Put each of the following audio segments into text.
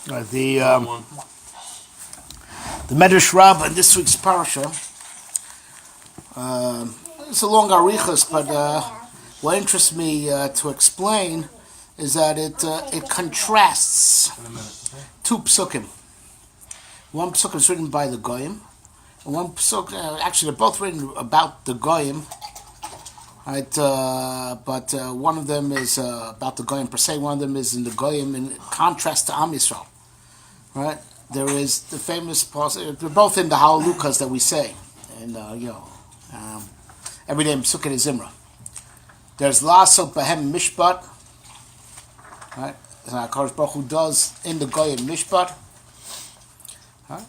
The Medrash Rabbah in this week's parasha. It's a long arichas, but what interests me to explain is that it contrasts two psukim. One psukim is written by the goyim, and one psuk actually they're both written about the goyim. Right, but one of them is about the goyim per se. One of them is in the goyim in contrast to Am Yisrael. Right, there is the famous passage. They're both in the Halalukas that we say, and every day in Psukkah Zimra. There's Lasot Behem Mishpat. Right, HaKadosh Baruch Hu does in the goyim Mishpat. Right,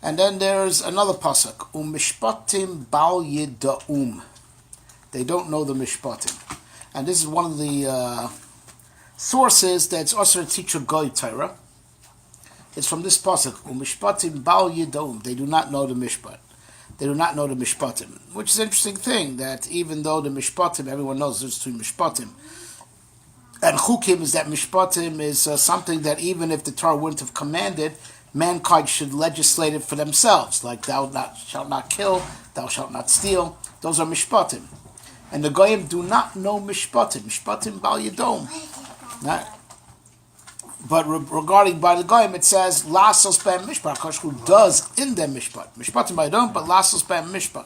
and then there's another pasuk Mishpatim Bal Yida'um. They don't know the Mishpatim. And this is one of the sources that's also to teach a Goy Torah. It's from this pasuk, Mishpatim Bal Yidom. They do not know the Mishpat. They do not know the Mishpatim. Which is an interesting thing, that even though the Mishpatim, everyone knows there's two Mishpatim. And Chukim is that Mishpatim is something that even if the Torah wouldn't have commanded, mankind should legislate it for themselves. Like, thou shalt not kill, thou shalt not steal. Those are Mishpatim. And the Goyim do not know Mishpatim. Mishpatim Bal Yidom. Right? But regarding by the Goyim, it says, Lasos B'em Mishpat. HaKadosh Hu does in them Mishpat. Mishpatim Bal Yidom, but Lasos B'em Mishpat.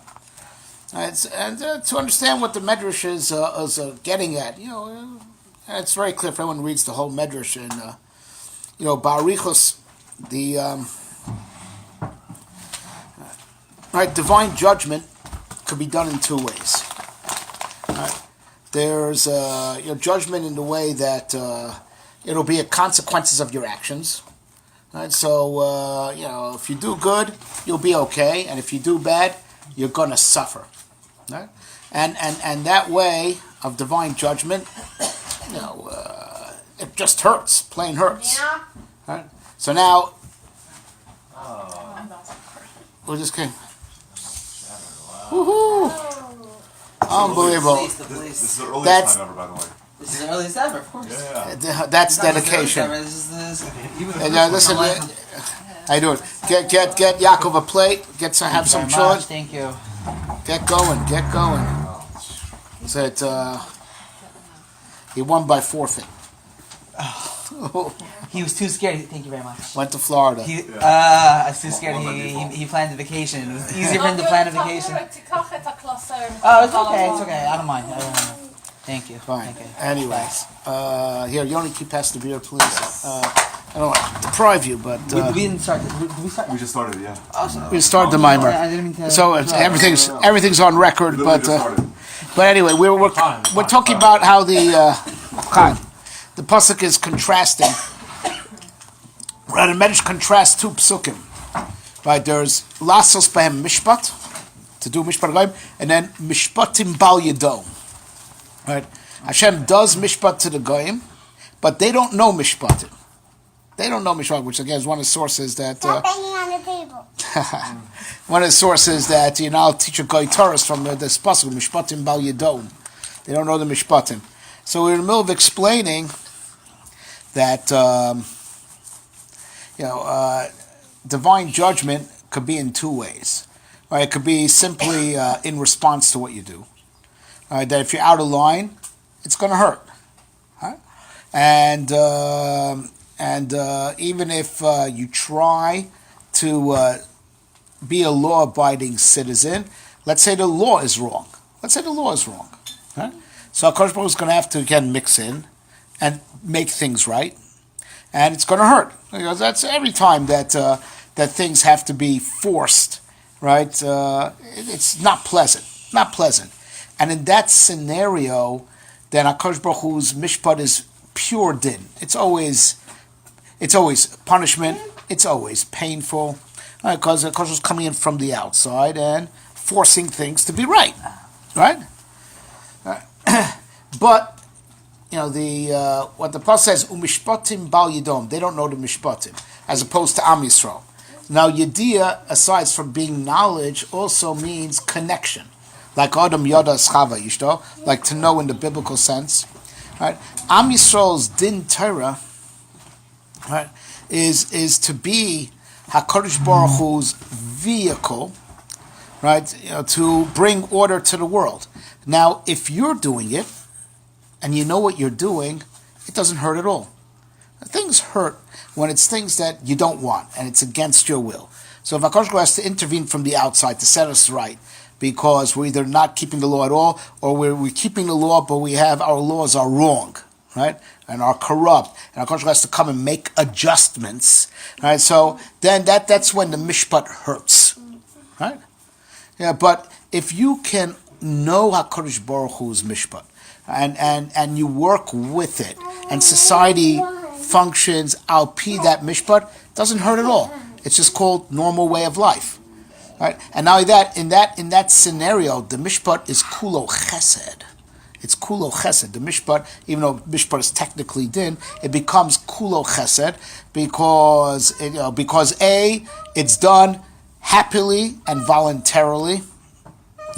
Right? And to understand what the Medrash is getting at, it's very clear if anyone reads the whole Medrash. And, Ba'arichos, the divine judgment could be done in two ways. Right. There's judgment in the way that it'll be consequences of your actions. Right. So if you do good, you'll be okay, and if you do bad, you're gonna suffer. Right. And that way of divine judgment, it just hurts, plain hurts. Yeah. Right. So now, we just came. Woohoo! Unbelievable. This is the earliest time ever, by the way. This is the earliest ever, of course. Yeah. That's dedication. Listen, how you doing? Get Yaakov a plate. Have some chili. Thank you. Get going. So he won by forfeit. He was too scared. Thank you very much. Went to Florida. I was too scared. He planned a vacation. It was easier for him to plan a vacation. Oh, it's okay. I don't mind. Thank you. Fine. Thank you. Anyways, here, Yoni, keep past the beer, please. I don't want to deprive you, but we didn't start. Did we start? We just started, yeah. Oh, we started the mimer. I didn't mean to. So everything's on record, but anyway, we're talking about how the pasuk is contrasting. Right, the Medrash contrasts two psukim. Right, there's Lasos B'hem Mishpat, to do Mishpat Goyim, and then Mishpatim Bal Yidom. Right, Hashem does Mishpat to the Goyim, but they don't know Mishpatim. They don't know Mishpat, which again is one of the sources that. Stop banging on the table. One of the sources that I'll teach a Goy Torah from this pasuk Mishpatim Bal Yidom. They don't know the Mishpatim. So we're in the middle of explaining that divine judgment could be in two ways. Right? It could be simply in response to what you do. Right? That if you're out of line, it's going to hurt. Right? And even if you try to be a law-abiding citizen, let's say the law is wrong. Right? So HaKadosh Baruch Hu is going to have to again mix in and make things right, and it's going to hurt. Because that's every time that things have to be forced, right? It's not pleasant. And in that scenario, then HaKadosh Baruch Hu's mishpat is pure din. It's always punishment. It's always painful, right? Because HaKadosh Baruch Hu is coming in from the outside and forcing things to be right. But what the pasuk says, Mishpatim Bal Yidom, they don't know the Mishpatim, as opposed to Am Yisrael. Now, Yediyah, aside from being knowledge, also means connection, like Adam Yada Schava Yishto, like to know in the biblical sense. Right? Am Yisrael's Din Torah right, is to be HaKadosh Baruch Hu's vehicle, right, to bring order to the world. Now, if you're doing it, and you know what you're doing, it doesn't hurt at all. Things hurt when it's things that you don't want, and it's against your will. So if HaKadosh Baruch Hu has to intervene from the outside to set us right, because we're either not keeping the law at all, or we're keeping the law, but our laws are wrong, right, and are corrupt, and HaKadosh Baruch Hu has to come and make adjustments, right? So then that's when the mishpat hurts, right? Yeah, but if you can know HaKadosh Baruch Hu's mishpat, and you work with it, and society functions al pi that mishpat, doesn't hurt at all. It's just called normal way of life, right? And not only that, in that scenario, the mishpat is kulo chesed. It's kulo chesed. The mishpat, even though mishpat is technically din, it becomes kulo chesed because it's done happily and voluntarily,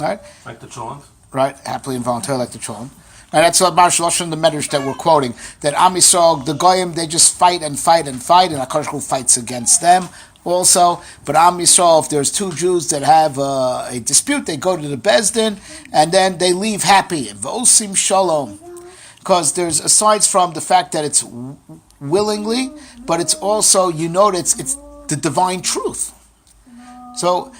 right? Like the cholent? Right, happily and voluntarily, like the cholent. And that's what Marshal Lashon, the Medrash that we're quoting, that Am Yisrael, the Goyim, they just fight, and HaKadosh Baruch Hu fights against them also. But Am Yisrael, if there's two Jews that have a dispute, they go to the Beis Din, and then they leave happy. V'osim shalom. Because there's, aside from the fact that it's willingly, but it's also, it's the divine truth. So,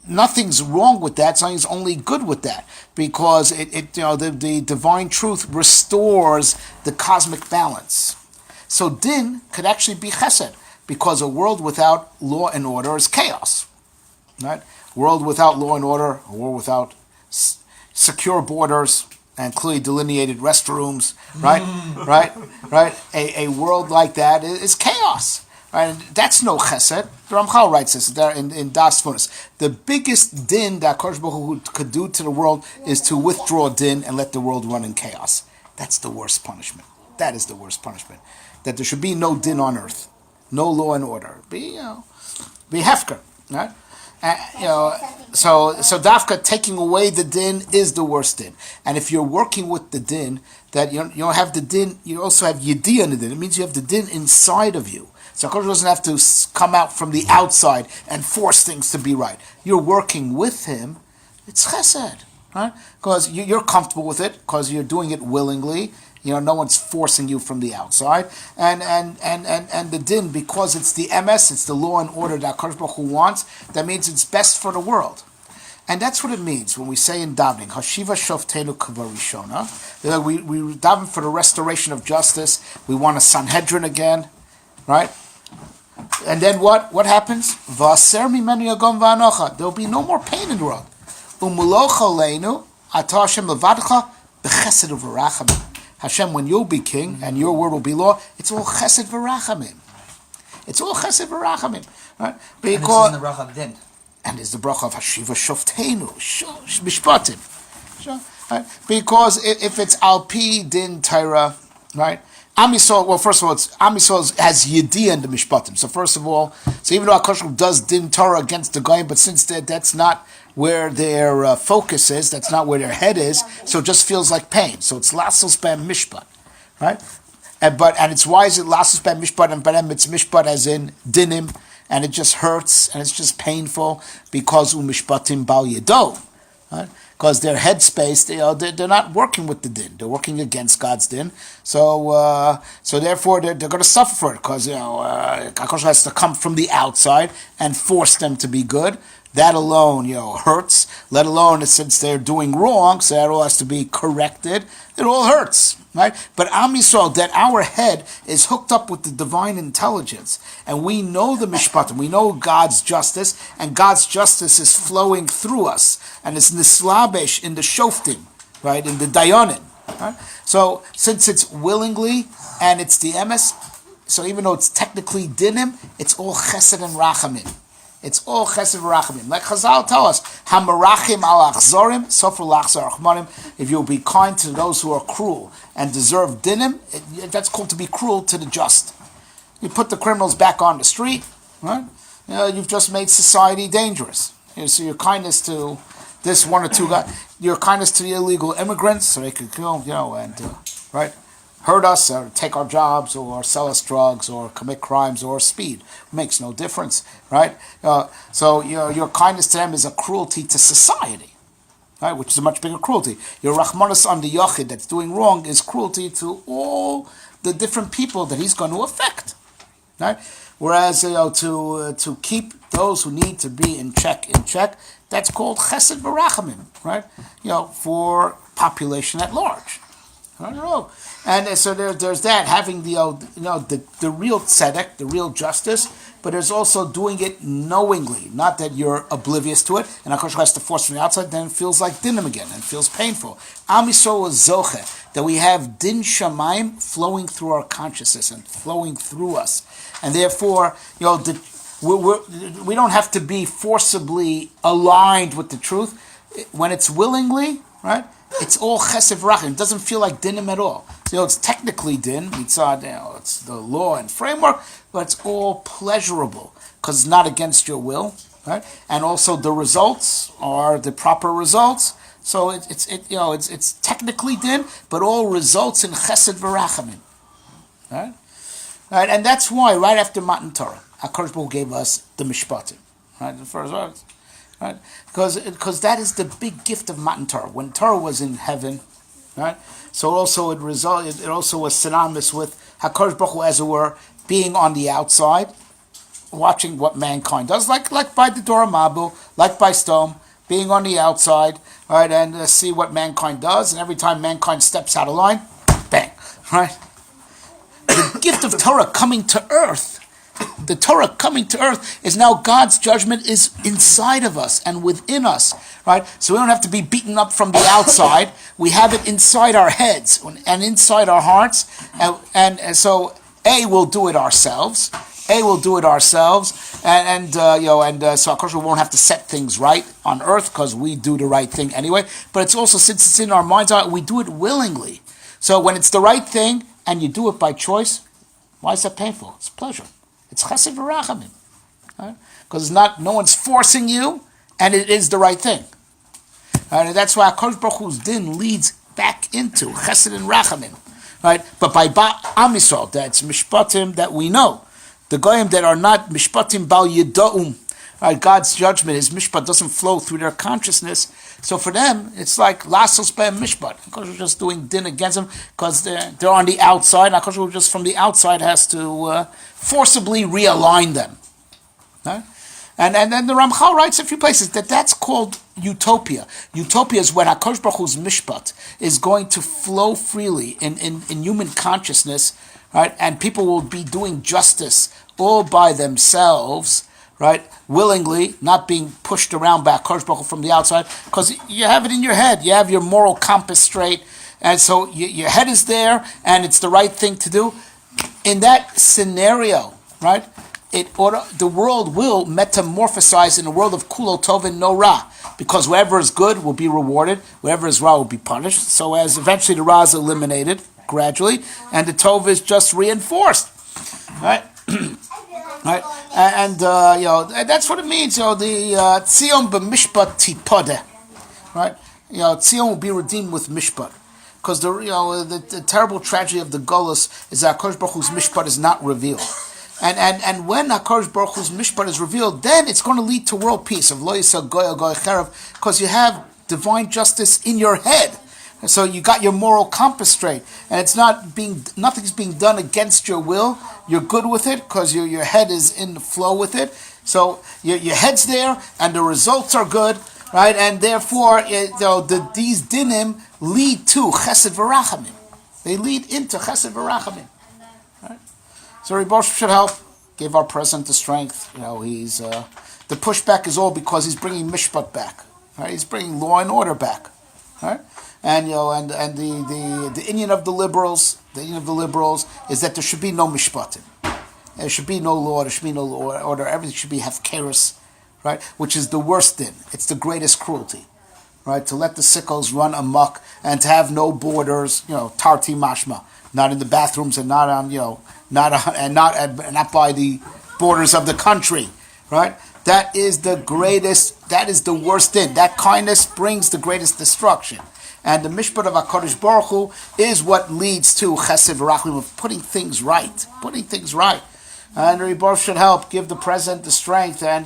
nothing's wrong with that. Something's only good with that, because the divine truth restores the cosmic balance. So din could actually be chesed, because a world without law and order is chaos, right? A world without law and order, a world without secure borders and clearly delineated restrooms, right? right? A world like that is chaos. Right, and that's no chesed. The Ramchal writes this there in Das Funas. The biggest din that HaKadosh Baruch Hu could do to the world is to withdraw din and let the world run in chaos. That's the worst punishment. That is the worst punishment. That there should be no din on earth, no law and order. Be hefker, right? So dafka, taking away the din is the worst din. And if you're working with the din, that you don't have the din, you also have yediyah in the din. It means you have the din inside of you. So HaKadosh doesn't have to come out from the outside and force things to be right. You're working with Him. It's chesed, right? Because you're comfortable with it, because you're doing it willingly. No one's forcing you from the outside. And the din, because it's the MS, it's the law and order that HaKadosh Baruch Hu wants, that means it's best for the world. And that's what it means when we say in davening, Hashiva Shoftenu Kavarishona. We daven for the restoration of justice. We want a Sanhedrin again, right? And then what happens? There'll be no more pain in the world. Hashem, when you'll be king and your word will be law, it's all chesed v'rachamim. It's all chesed v'rachamim, right? Because, and this is the bracha of din. And it's the bracha of Hashiva Shoftenu, Mishpatim. Right? Because if it's al pi din Torah, right? Am Yisrael, well, first of all, Am Yisrael has yediyah in the Mishpatim. So first of all, even though HaKadosh Baruch Hu does din Torah against the Goyim, but since that's not where their focus is, that's not where their head is, so it just feels like pain. So it's lasos ben mishpat, right? And it's why is it lasos ben mishpat, and by it's mishpat as in dinim, and it just hurts and it's just painful because umishpatim bal yedo, right? Because their headspace, they're not working with the din; they're working against God's din. So therefore, they're going to suffer for it, because HaKadosh has to come from the outside and force them to be good. That alone, hurts. Let alone since they're doing wrong, so that all has to be corrected. It all hurts, right? But Am Yisrael, that our head is hooked up with the divine intelligence, and we know the Mishpatim, we know God's justice, and God's justice is flowing through us, and it's nislabesh in the shoftim, right, in the dayanim. Right? So since it's willingly and it's the emes, so even though it's technically dinim, it's all chesed and rachamim. It's all chesed v'rachamim. Like Chazal tell us, hamarachim al achzorim, sofer lachzor achmanim. If you'll be kind to those who are cruel and deserve dinim, that's called to be cruel to the just. You put the criminals back on the street, right? You've just made society dangerous. So your kindness to this one or two guys, your kindness to the illegal immigrants, so they could go, and right, hurt us or take our jobs or sell us drugs or commit crimes or speed. It makes no difference, right? So your kindness to them is a cruelty to society, right? Which is a much bigger cruelty. Your rachmanas on the yochid that's doing wrong is cruelty to all the different people that he's going to affect, right? Whereas to keep those who need to be in check, that's called chesed v'rachamim, right? For population at large. I don't know. And so there's that, having the real tzedek, the real justice, but there's also doing it knowingly, not that you're oblivious to it, and HaKadosh has to force from the outside, then it feels like dinim again, and feels painful. Am Yisrael is zoche, that we have din shamayim flowing through our consciousness and flowing through us. And therefore, we don't have to be forcibly aligned with the truth. When it's willingly, right? It's all chesed v'rachim. It doesn't feel like dinim at all. So it's technically din, mitzad, it's the law and framework, but it's all pleasurable because it's not against your will, right? And also the results are the proper results. So it's technically din, but all results in chesed v'rachamim, right? Right, and that's why right after Matan Torah, HaKadosh Baruch Hu gave us the Mishpatim, right? The first words. Right? Because that is the big gift of Matan Torah. When Torah was in heaven, right? So also it also was synonymous with HaKadosh Baruch Hu, as it were, being on the outside, watching what mankind does, like by the Dora Mabu, like by Stone, being on the outside, right, and see what mankind does, and every time mankind steps out of line, bang, right? The gift of Torah coming to earth. The Torah coming to earth is now God's judgment is inside of us and within us, right? So we don't have to be beaten up from the outside. We have it inside our heads and inside our hearts. And so we'll do it ourselves. So of course we won't have to set things right on earth because we do the right thing anyway. But it's also, since it's in our minds, we do it willingly. So when it's the right thing and you do it by choice, why is that painful? It's pleasure. It's chesed v'rachamim, right? Because no one's forcing you, and it is the right thing. Right? And that's why HaKadosh Baruch Hu's din leads back into chesed and rachamim, right? But by Am Yisrael, that's mishpatim that we know, the goyim that are not mishpatim bal yida'um, right? God's judgment, His mishpat doesn't flow through their consciousness. So for them, it's like lasos be'em mishpat. HaKadosh Baruch Hu just doing din against them because they're on the outside. HaKadosh Baruch Hu just from the outside has to forcibly realign them. Right? And then the Ramchal writes a few places that's called utopia. Utopia is when HaKadosh Baruch Hu's mishpat is going to flow freely in human consciousness, right? And people will be doing justice all by themselves, right? Willingly, not being pushed around by HaKadosh Baruch Hu from the outside, because you have it in your head. You have your moral compass straight, and so your head is there, and it's the right thing to do. In that scenario, right, the world will metamorphosize in a world of kulo tov and no ra, because whatever is good will be rewarded, whatever is ra will be punished. So as eventually the ra is eliminated gradually, and the tov is just reinforced, right? Right, and that's what it means. The tzion b'mishpat tipodeh, right? Tzion will be redeemed with mishpat. Because the terrible tragedy of the Golus is that HaKadosh Baruch Hu's mishpat is not revealed, and when HaKadosh Baruch Hu's mishpat is revealed, then it's going to lead to world peace of lo yisal goy goy cherev, because you have divine justice in your head, so you got your moral compass straight, and it's nothing's being done against your will. You're good with it because your head is in the flow with it. So your head's there, and the results are good, right? And therefore, these dinim lead to chesed v'rachamim. They lead into chesed v'rachamim. Right? So Ribosh should help. Gave our president the strength. He's the pushback is all because he's bringing mishpat back. Right? He's bringing law and order back. Right? And the Indian of the liberals is that there should be no mishpatim. There should be no law. There should be no law and order. Everything should be hefkerus, right? Which is the worst din. It's the greatest cruelty. Right, to let the sickles run amok and to have no borders, tarti mashma, not in the bathrooms and not on, not by the borders of the country, right? That is the greatest. That is the worst thing. That kindness brings the greatest destruction, And the Mishpat of HaKadosh Baruch Hu is what leads to Chesed V'Rachmim, of putting things right. And Rebbe should help give the President the strength, and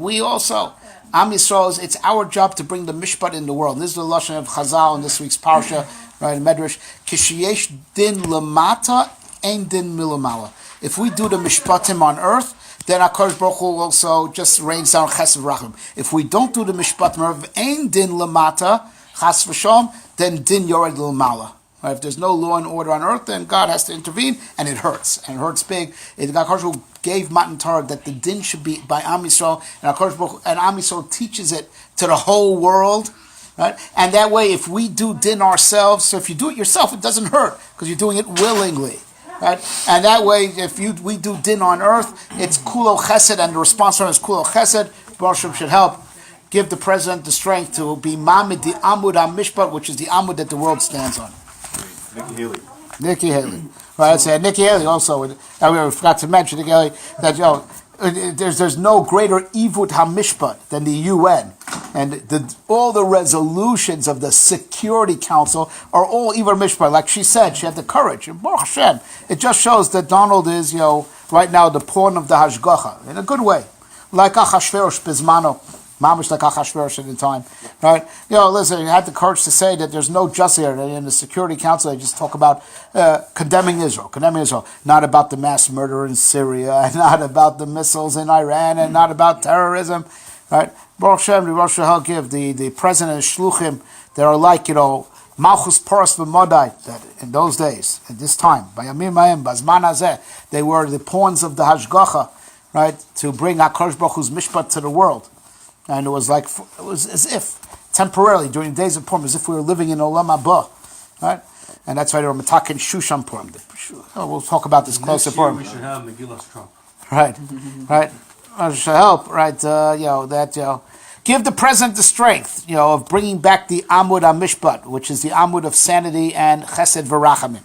we also, Am Yisrael, it's our job to bring the Mishpat in the world. And this is the Lashon of Chazal in this week's Parsha, right, Medrash. Kishiyesh din lamata, ein din milamala. If we do the Mishpatim on earth, then HaKadosh Baruch Hu also just rains down Chesed V'Rachmim. If we don't do the Mishpatim on earth, ein din lamata, chas v'shom, then din yored l'mala. Right? If there's no law and order on earth, then God has to intervene, and it hurts. And it hurts big. HaKadosh Baruch Hu gave Matan Torah that the din should be by Am Yisrael, and HaKadosh Baruch Hu, and Am Yisrael teaches it to the whole world. Right? And that way, if we do din ourselves, so if you do it yourself, it doesn't hurt, because you're doing it willingly. Right? And that way, if we do din on earth, it's kulo chesed, and the response from it is kulo chesed. Baruch Hashem should help give the President the strength to be mamid the amud ha-mishpat, which is the amud that the world stands on. Nikki Haley. Right, that's it. Nikki Haley also, we forgot to mention, Nikki Haley, that there's no greater ivut ha-mishpat than the UN. And all the resolutions of the Security Council are all ivut mishpat. Like she said, she had the courage. And Baruch Hashem, it just shows that Donald is, right now the pawn of the hashgacha, in a good way. Like Achashverosh Bizmano. Mamish like Achashverosh at the time, right? Listen, you had the courage to say that there's no justice here. In the Security Council, they just talk about condemning Israel, not about the mass murder in Syria, and not about the missiles in Iran, and not about terrorism, right? Baruch Shem, Baruch Shehal give the president and shluchim that are like, Malchus Poros v'Modai, that in those days, at this time, by Yamim Ma'im, Bazman Hazeh, they were the pawns of the Hashgacha, right, to bring HaKadosh Baruch Hu's Mishpat to the world. And it was as if, temporarily, during the days of Purim, as if we were living in Olam Haba, right? And that's why they were Matakin Shushan Purim. We'll talk about this closer. Purim. We should have Megillas Trump. Right. I should help, right? Give the President the strength, of bringing back the Amud HaMishpat, which is the Amud of sanity and Chesed V'Rachamim.